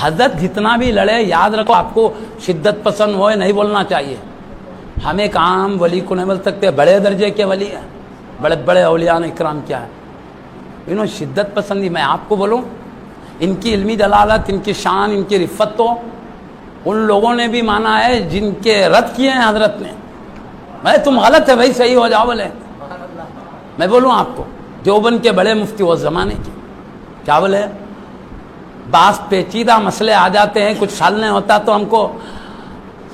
حضرت جتنا بھی لڑے یاد رکھو آپ کو شدت پسند ہوئے نہیں بولنا چاہیے. ہم ایک عام ولی کو نہیں بول سکتے, بڑے درجے کے ولی ہیں, بڑے بڑے اولیاء اکرام کیا ہے انہوں شدت پسندی. میں آپ کو بولوں ان کی علمی دلالت, ان کی شان, ان کی رفت تو ان لوگوں نے بھی مانا ہے جن کے رد کیے ہیں حضرت نے. بھائی تم غلط ہے بھائی صحیح ہو جاؤ بولے. میں بولوں آپ کو دیوبند کے بڑے مفتی اس زمانے کے کیا بولے, بعض پیچیدہ مسئلے آ جاتے ہیں, کچھ حل نہیں ہوتا تو ہم کو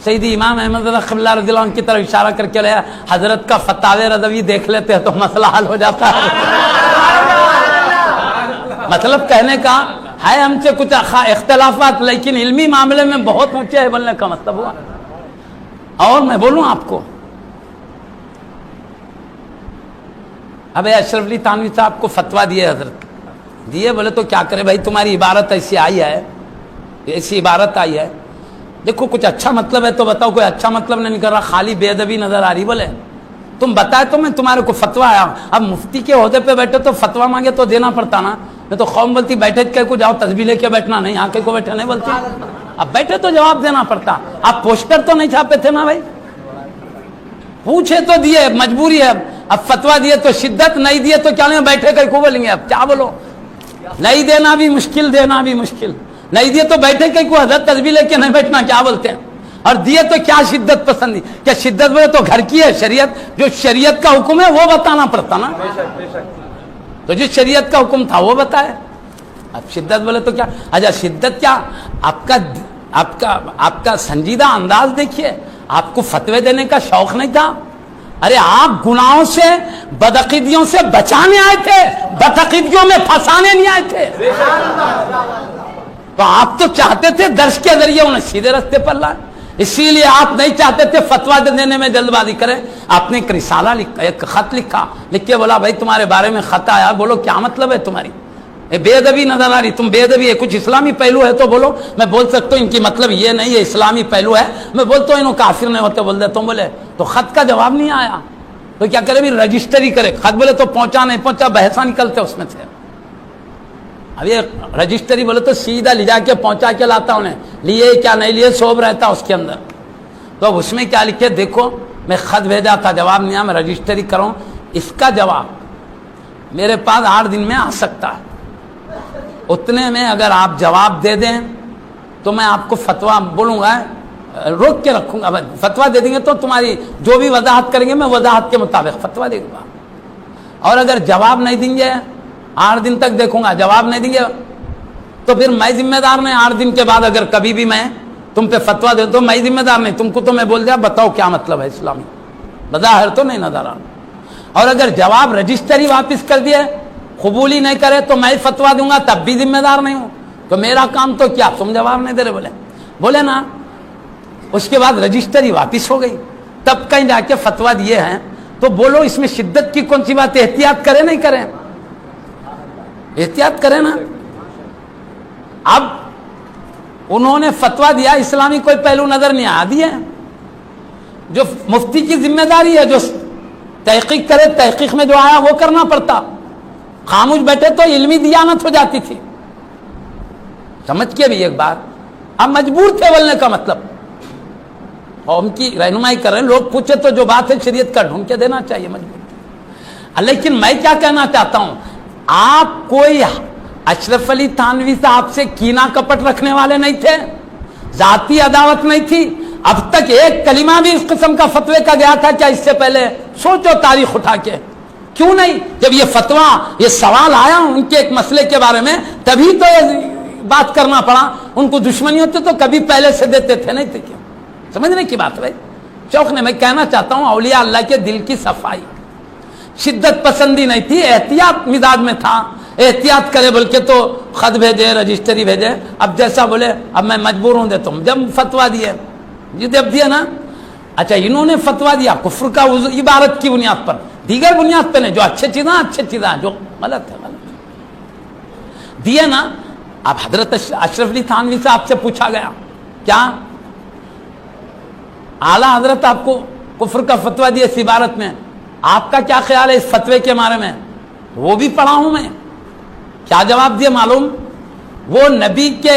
سیدی امام احمد رضا قبلہ رضی اللہ عنہ کی طرف اشارہ کر کے لیا حضرت کا فتاوی رضوی دیکھ لیتے ہیں تو مسئلہ حل ہو جاتا ہے. مطلب کہنے کا ہے ہم سے کچھ اختلافات لیکن علمی معاملے میں بہت اونچے ہے بولنے کا مطلب ہوا. اور میں بولوں آپ کو اب اشرف علی تھانوی صاحب کو فتویٰ دیے حضرت دیے, بولے تو کیا کرے بھائی تمہاری عبارت ایسی آئی ہے, ایسی عبارت آئی ہے, دیکھو کچھ اچھا مطلب ہے تو بتاؤ. کوئی اچھا مطلب نہیں کر رہا, خالی بے ادبی نظر آ رہی. بولے تم بتائے تو میں تمہارے کو فتویٰ آیا. اب مفتی کے عہدے پہ بیٹھے تو فتویٰ مانگے تو دینا پڑتا نا. میں تو قوم بولتی بیٹھے کے کو جاؤ تسبیح لے کے بیٹھنا نہیں, آ کے کو بیٹھے نہیں بولتی. اب بیٹھے تو جواب دینا پڑتا. اب پوسٹر تو نہیں چھاپے تھے نا بھائی, پوچھے تو دیے, مجبوری ہے. اب فتویٰ دیے تو شدت, نہیں دیے تو کیا نہیں بیٹھے کہیں کو بولیں گے. اب کیا بولو, نہیں دینا بھی مشکل, دینا بھی مشکل. نہیں دیے تو بیٹھے کہیں کو حضرت تسبیح لے کے نہیں بیٹھنا کیا بولتے ہیں. اور دیے تو کیا شدت پسندی, کیا شدت بولے تو گھر کی ہے شریعت, جو شریعت کا حکم ہے وہ بتانا پڑتا نا. تو جو شریعت کا حکم تھا وہ بتائے. اب شدت بولے تو کیا, اچھا شدت کیا, آپ کا سنجیدہ انداز دیکھیے. آپ کو فتوے دینے کا شوق نہیں تھا. ارے آپ گناہوں سے بدعقیدیوں سے بچانے آئے تھے, بدعقیدیوں میں پھنسانے نہیں آئے تھے. تو آپ تو چاہتے تھے درس کے ذریعے انہیں سیدھے راستے پر لائے, اسی لیے آپ نہیں چاہتے تھے فتویٰ دینے میں جلد بازی کریں. آپ نے ایک رسالہ لکھا, ایک خط لکھا, لکھ کے بولا بھائی تمہارے بارے میں خط آیا, بولو کیا مطلب ہے تمہاری, بے ادبی نظر آ رہی, تم بے ادبی ہے, کچھ اسلامی پہلو ہے تو بولو. میں بول سکتا ہوں ان کی مطلب یہ نہیں ہے اسلامی پہلو ہے, میں بولتا ہوں انہوں کافر نہیں ہوتے بول دیتا ہوں. بولے تو خط کا جواب نہیں آیا تو کیا کرے بھی رجسٹری کرے. خط بولے تو پہنچا نہیں پہنچا, بحثاں نکلتے اس میں سے. اب یہ رجسٹری بولے تو سیدھا لے جا کے پہنچا کے لاتا انہیں, لیے کیا نہیں لیے سوب رہتا اس کے اندر. تو اب اس میں کیا لکھے, دیکھو میں خط بھیجا تھا جواب نہیں آیا, میں رجسٹری کروں, اس کا جواب میرے پاس 8 دن میں آ سکتا ہے. اتنے میں اگر آپ جواب دے دیں تو میں آپ کو فتویٰ بولوں گا, روک کے رکھوں گا. فتویٰ دے دیں گے تو تمہاری جو بھی وضاحت کریں گے میں وضاحت کے مطابق فتویٰ دے دوں گا. اور اگر جواب نہیں دیں گے 8 دن تک دیکھوں گا, جواب نہیں دیں گے تو پھر میں ذمہ دار نہیں. 8 دن کے بعد اگر کبھی بھی میں تم پہ فتویٰ دے تو میں ذمہ دار نہیں. تم کو تو میں بول دیا بتاؤ کیا مطلب ہے اسلامی, بظاہر تو نہیں نظر آ. اور اگر جواب رجسٹری واپس کر دیے, قبول ہی نہیں کرے تو میں فتویٰ دوں گا, تب بھی ذمہ دار نہیں ہوں. تو میرا کام تو کیا, تم جواب نہیں دے رہے بولے نا. اس کے بعد رجسٹری واپس ہو گئی, تب کہیں جا کے فتویٰ دیے ہیں. تو بولو اس میں شدت کی کون سی بات ہے, احتیاط کریں نہیں کریں, احتیاط کریں نا. اب انہوں نے فتویٰ دیا, اسلامی کوئی پہلو نظر نہیں آ دیے. جو مفتی کی ذمہ داری ہے جو تحقیق کرے, تحقیق میں جو آیا وہ کرنا پڑتا. خاموش بیٹھے تو علمی دیانت ہو جاتی تھی. سمجھ کے بھی ایک بات, اب مجبور تھے بولنے کا مطلب, اور ان کی رہنمائی کر رہے ہیں. لوگ پوچھے تو جو بات ہے شریعت کا ڈھونڈ کے دینا چاہیے, مجبور. لیکن میں کیا کہنا چاہتا ہوں, آپ کوئی اشرف علی تھانوی صاحب سے کینہ کپٹ رکھنے والے نہیں تھے, ذاتی عداوت نہیں تھی. اب تک ایک کلمہ بھی اس قسم کا فتوے کا گیا تھا کیا اس سے پہلے؟ سوچو تاریخ اٹھا کے, کیوں نہیں. جب یہ فتویٰ, یہ سوال آیا ان کے ایک مسئلے کے بارے میں, تبھی تو یہ بات کرنا پڑا. ان کو دشمنی ہوتی تو کبھی پہلے سے دیتے تھے نہیں تھے. کیوں, سمجھنے کی بات بھائی. شوق نے, میں کہنا چاہتا ہوں اولیاء اللہ کے دل کی صفائی, شدت پسندی نہیں تھی, احتیاط مزاج میں تھا. احتیاط کرے بول کے تو خط بھیجے, رجسٹری بھیجے. اب جیسا بولے اب میں مجبور ہوں دے, تم جب فتویٰ دیے جب دیا نا. اچھا انہوں نے فتویٰ دیا کفر کا عبارت کی بنیاد پر, دیگر بنیاد پہ نہیں. جو اچھے چیزاں جو غلط ہے غلط دیے نا. اب حضرت اشرف علی تھانوی صاحب سے پوچھا گیا کیا اعلیٰ حضرت آپ کو کفر کا فتویٰ دیے اس عبارت میں, آپ کا کیا خیال ہے اس فتوے کے بارے میں؟ وہ بھی پڑھا ہوں میں. کیا جواب دیا معلوم؟ وہ نبی کے